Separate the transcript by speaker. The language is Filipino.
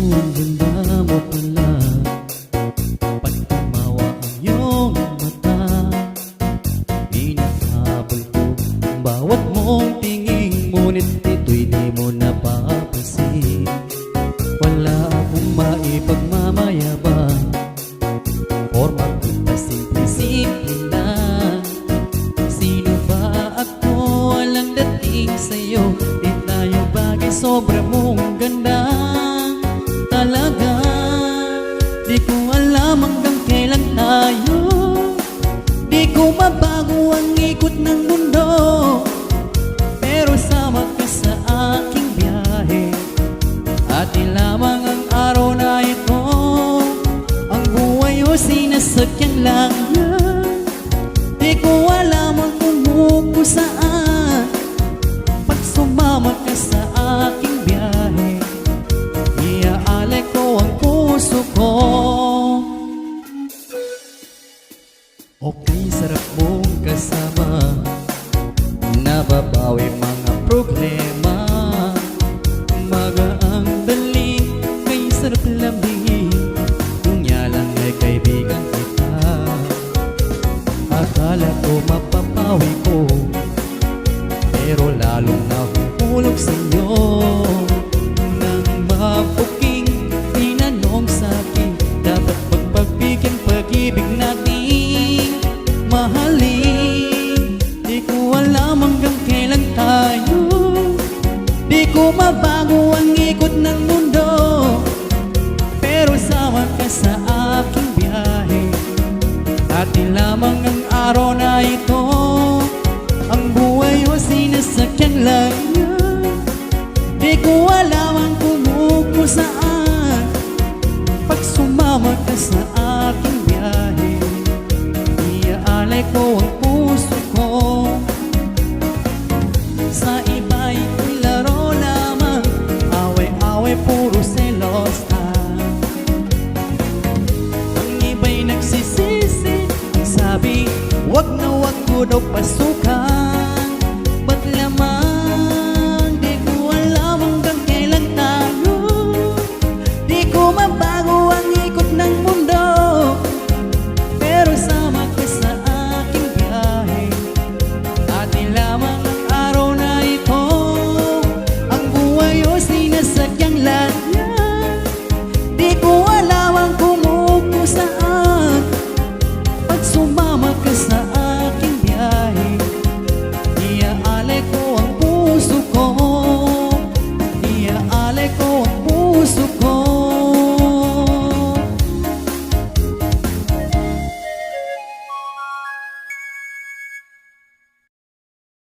Speaker 1: Ang ganda mo pala, pag tumawa ang iyong mata, hinahabol ko ang bawat mong tingin. Ngunit ito'y di mo napapansin. Wala akong maipagmamayabang, forma kita simple-simple lang. Sino ba ako? Walang dating sa'yo, di tayo bagay, sobra mong ganda talaga. Di ko alam hanggang kailan tayo, di ko mabago ang ikot ng mundo, pero sama ka sa aking biyahe. At di lamang ang araw na ito, ang buhay o sinasakyan lang yan. Di ko alam ang kung saan, pag sumama ka sa aking biyahe, iaalay ko ang puso ko. Okay, sarap mong kasama, nababawi mga problema. Magaang daling, may sarap lamig, kung yan lang ay kaibigan kita. Akala ko mapapawi ko, pero lalong nahuhulog sa'yo. Nang mapuking tinanong sa'kin, dapat pagpagbigyan pag-ibig natin mahalin. Di ko alam hanggang kailan tayo, di ko mabago ang ikot ng mundo, pero sama ka sa aking biyahe. At di lamang ang araw na ito, ang buhay o sinasakyan lang yan. Di ko alam ang kung saan, pag sumama ka sa